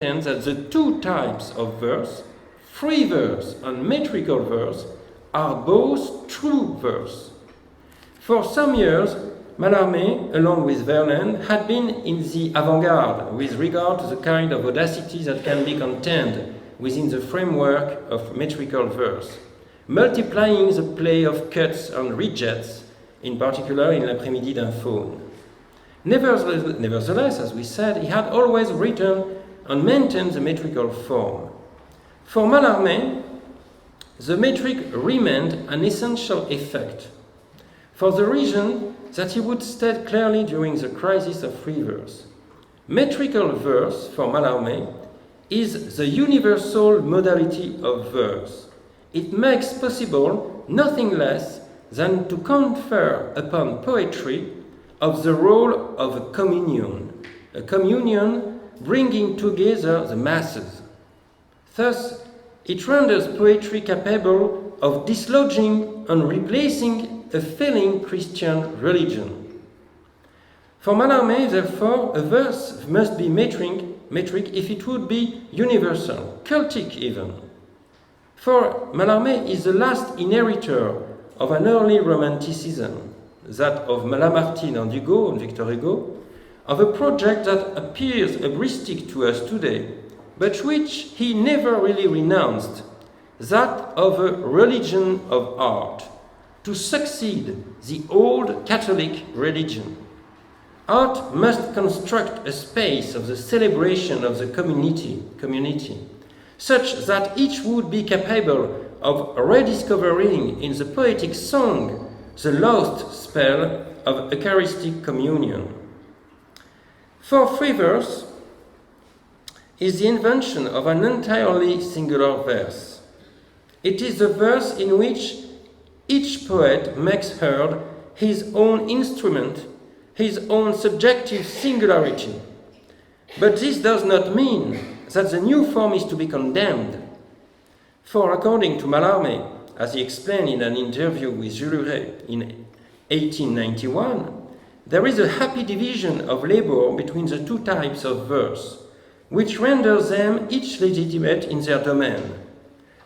maintains that the two types of verse, free verse and metrical verse, are both true verse. For some years, Mallarme, along with Verlaine, had been in the avant-garde with regard to the kind of audacity that can be contained within the framework of metrical verse, multiplying the play of cuts and rejects, in particular in L'après-midi d'un faune. Nevertheless, as we said, he had always written and maintained the metrical form. For Mallarme, the metric remained an essential effect, for the reason that he would state clearly during the crisis of free verse. Metrical verse, for Mallarme, is the universal modality of verse. It makes possible nothing less than to confer upon poetry of the role of a communion bringing together the masses. Thus, it renders poetry capable of dislodging and replacing a failing Christian religion. For Mallarme, therefore, a verse must be metric if it would be universal, cultic even. For Mallarme is the last inheritor of an early romanticism, that of Lamartine and Hugo and Victor Hugo, of a project that appears hubristic to us today, but which he never really renounced, that of a religion of art, to succeed the old Catholic religion. Art must construct a space of the celebration of the community, such that each would be capable of rediscovering in the poetic song the lost spell of Eucharistic communion. For free verse is the invention of an entirely singular verse. It is the verse in which each poet makes heard his own instrument, his own subjective singularity. But this does not mean that the new form is to be condemned. For according to Mallarme, as he explained in an interview with Jules Ray in 1891, there is a happy division of labor between the two types of verse, which renders them each legitimate in their domain.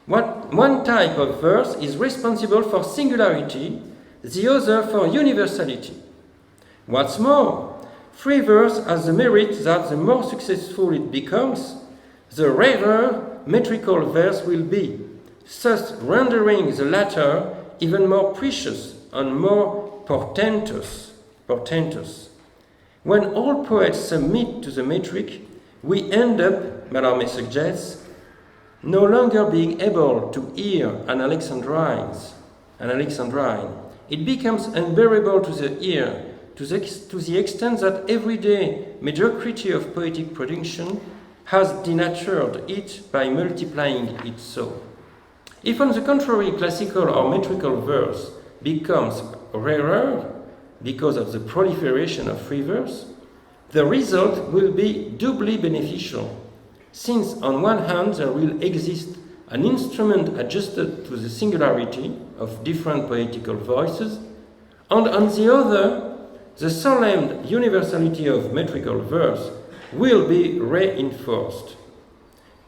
One type of verse is responsible for singularity, the other for universality. What's more, free verse has the merit that the more successful it becomes, the rarer metrical verse will be, thus rendering the latter even more precious and more portentous. When all poets submit to the metric, we end up, Mallarme suggests, no longer being able to hear an Alexandrine. It becomes unbearable to the ear to the extent that everyday mediocrity of poetic production has denatured it by multiplying it so. If, on the contrary, classical or metrical verse becomes rarer because of the proliferation of free verse, the result will be doubly beneficial, since on one hand there will exist an instrument adjusted to the singularity of different poetical voices, and on the other, the solemn universality of metrical verse will be reinforced.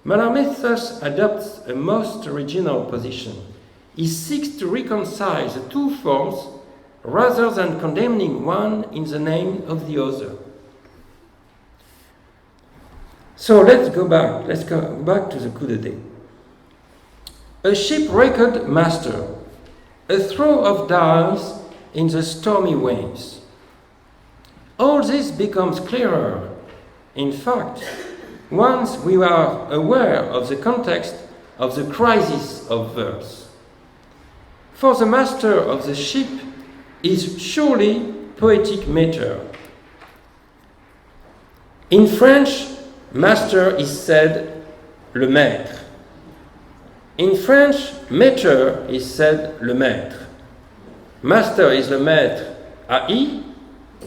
Mallarme thus adopts a most original position. He seeks to reconcile the two forms rather than condemning one in the name of the other. So let's go back to the coup d'etat. A shipwrecked master, a throw of dice in the stormy waves. All this becomes clearer, in fact, once we are aware of the context of the crisis of verse. For the master of the ship is surely poetic matter. In French, master is said le maître. In French, maître is said le maître. Master is le maître AI,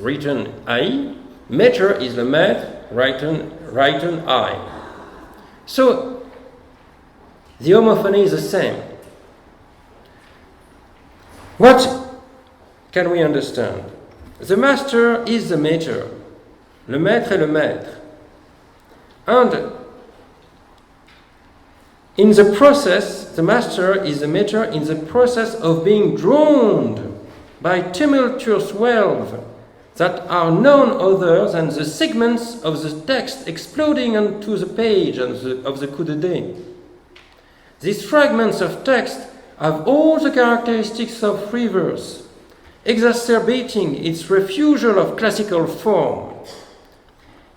written I. Maître is le maître, written I. So, the homophony is the same. What can we understand? The master is the maître. Le maître est le maître. And In the process, the master is the meter in the process of being drowned by tumultuous waves that are none other than the segments of the text exploding onto the page of the coup de dé. These fragments of text have all the characteristics of free verse, exacerbating its refusal of classical form.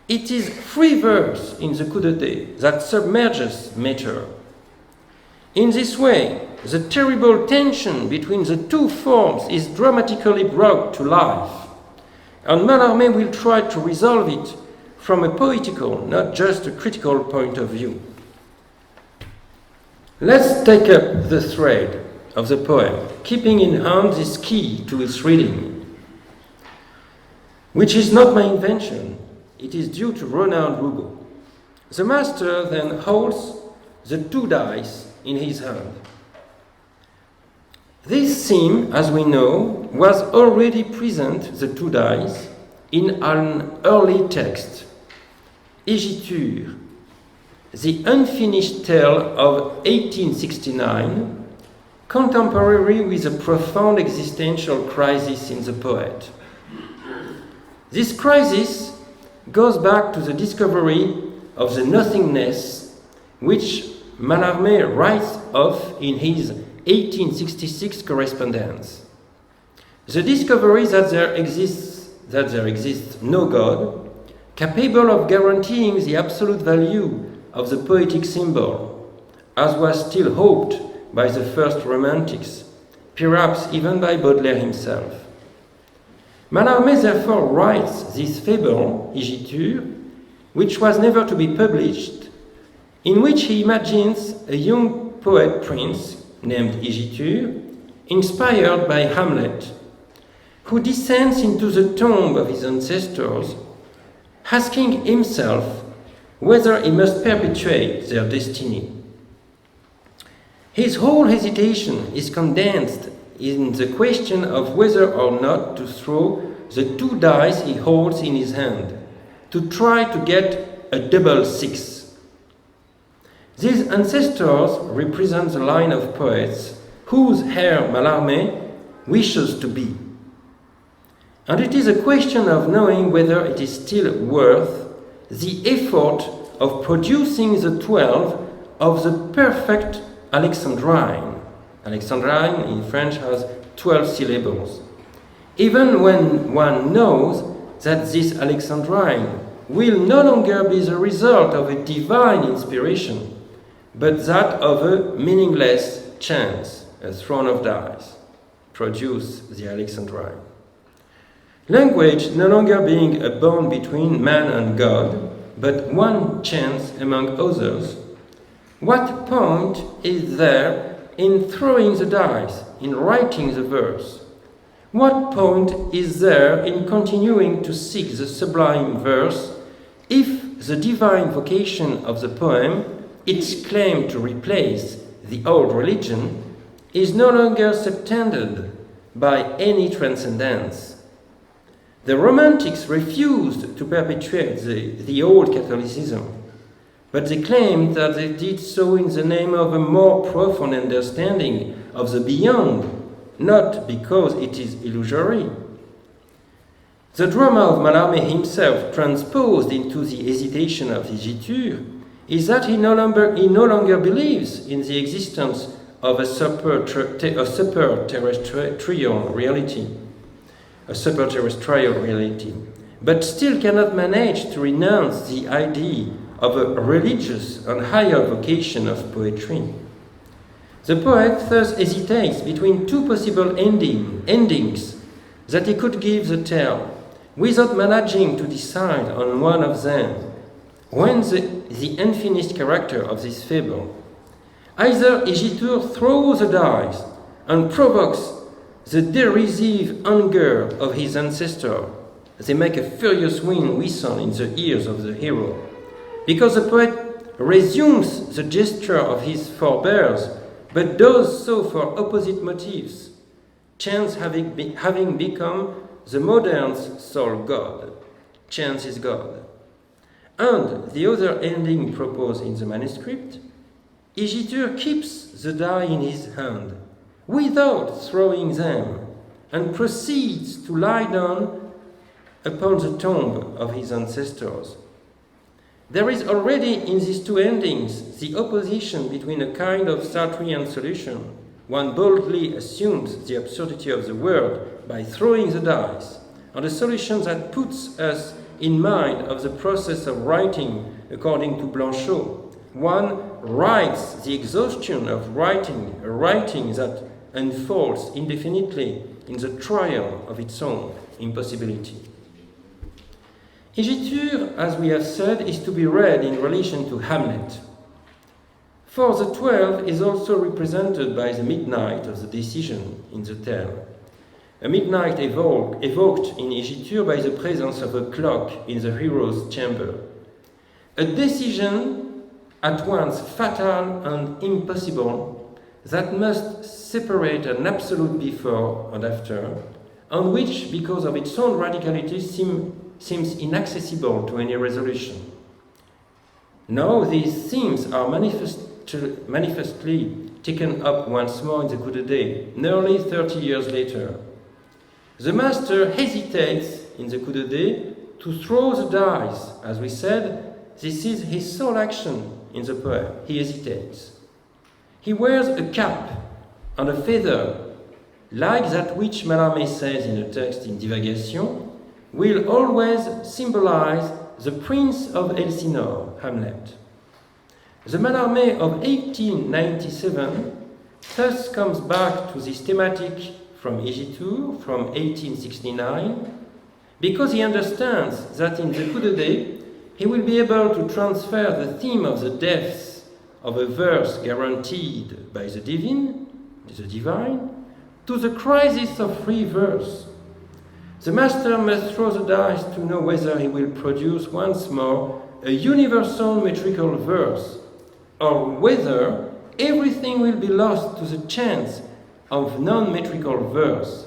It is free verse in the coup de dé that submerges meter. In this way, the terrible tension between the two forms is dramatically brought to life, and Mallarme will try to resolve it from a poetical, not just a critical point of view. Let's take up the thread of the poem, keeping in hand this key to its reading, which is not my invention. It is due to Ronald Roubaud. The master then holds the two dice in his hand. This theme, as we know, was already present, the two dice, in an early text, Égiture, the unfinished tale of 1869, contemporary with a profound existential crisis in the poet. This crisis goes back to the discovery of the nothingness which Mallarme writes of in his 1866 correspondence. The discovery that there exists no God, capable of guaranteeing the absolute value of the poetic symbol, as was still hoped by the first Romantics, perhaps even by Baudelaire himself. Mallarme therefore writes this fable, Égiture, which was never to be published, in which he imagines a young poet prince named Égiture, inspired by Hamlet, who descends into the tomb of his ancestors, asking himself whether he must perpetuate their destiny. His whole hesitation is condensed in the question of whether or not to throw the two dice he holds in his hand, to try to get a double six. These ancestors represent the line of poets whose heir Mallarme wishes to be. And it is a question of knowing whether it is still worth the effort of producing the 12 of the perfect Alexandrine. Alexandrine in French has 12 syllables. Even when one knows that this Alexandrine will no longer be the result of a divine inspiration, but that of a meaningless chance, a throne of dice, produce the Alexandrine. Language no longer being a bond between man and God, but one chance among others, what point is there in throwing the dice, in writing the verse? What point is there in continuing to seek the sublime verse if the divine vocation of the poem, its claim to replace the old religion, is no longer subtended by any transcendence? The Romantics refused to perpetuate the old Catholicism, but they claimed that they did so in the name of a more profound understanding of the beyond, not because it is illusory. The drama of Mallarme himself, transposed into the hesitation of Égiture, is that he no longer believes in the existence of a super-terrestrial reality, but still cannot manage to renounce the idea of a religious and higher vocation of poetry. The poet thus hesitates between two possible endings that he could give the tale, without managing to decide on one of them. When the unfinished character of this fable, either Égiture throws the dice and provokes the derisive anger of his ancestor. They make a furious wind whistle in the ears of the hero, because the poet resumes the gesture of his forebears, but does so for opposite motives, chance having become the modern sole god. Chance is God. And the other ending proposed in the manuscript, Égiture keeps the die in his hand, without throwing them, and proceeds to lie down upon the tomb of his ancestors. There is already in these two endings the opposition between a kind of Sartrean solution. One boldly assumes the absurdity of the world by throwing the dice, and a solution that puts us in mind of the process of writing according to Blanchot. One writes the exhaustion of writing, a writing that unfolds indefinitely in the trial of its own impossibility. Égiture, as we have said, is to be read in relation to Hamlet. For the 12 is also represented by the midnight of the decision in the tale. A midnight evoked in Égiture by the presence of a clock in the hero's chamber. A decision at once fatal and impossible that must separate an absolute before and after, and which, because of its own radicality, seems inaccessible to any resolution. Now these themes are manifestly taken up once more in the coup d'etat, nearly 30 years later. The master hesitates in the coup d'etat to throw the dice. As we said, this is his sole action in the poem. He hesitates. He wears a cap and a feather, like that which Mallarme says in a text in Divinization, will always symbolize the Prince of Elsinore, Hamlet. The Mallarme of 1897 thus comes back to this thematic from Égiture, from 1869, because he understands that in the coup d'etat he will be able to transfer the theme of the depths of a verse guaranteed by the divine, to the crisis of free verse. The master must throw the dice to know whether he will produce once more a universal metrical verse, or whether everything will be lost to the chance of non-metrical verse,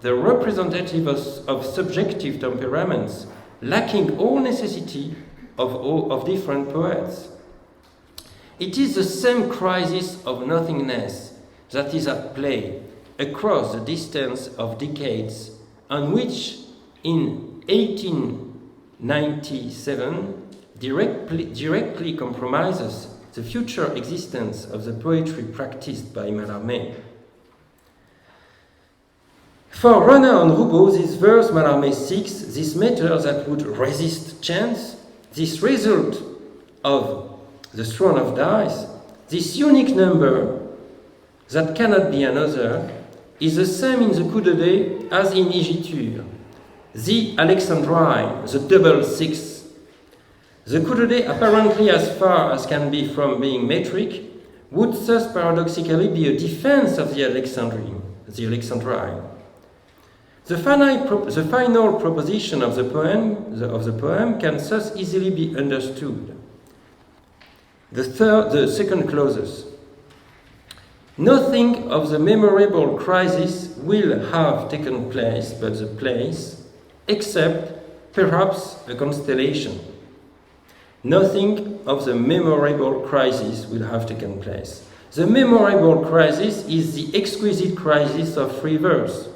the representative of subjective temperaments, lacking all necessity of different poets. It is the same crisis of nothingness that is at play across the distance of decades, and which in 1897 directly compromises the future existence of the poetry practiced by Mallarme. For Renard and Roubaud, this verse Mallarme seeks, this matter that would resist chance, this result of the throne of dice, this unique number that cannot be another, is the same in the coup d'etat as in Égiture, the Alexandrine, the double six. The coup d'etat, apparently as far as can be from being metric, would thus paradoxically be a defense of the Alexandrine. The final proposition of the poem can thus easily be understood. The second clauses. Nothing of the memorable crisis will have taken place but the place, except perhaps a constellation. Nothing of the memorable crisis will have taken place. The memorable crisis is the exquisite crisis of free verse.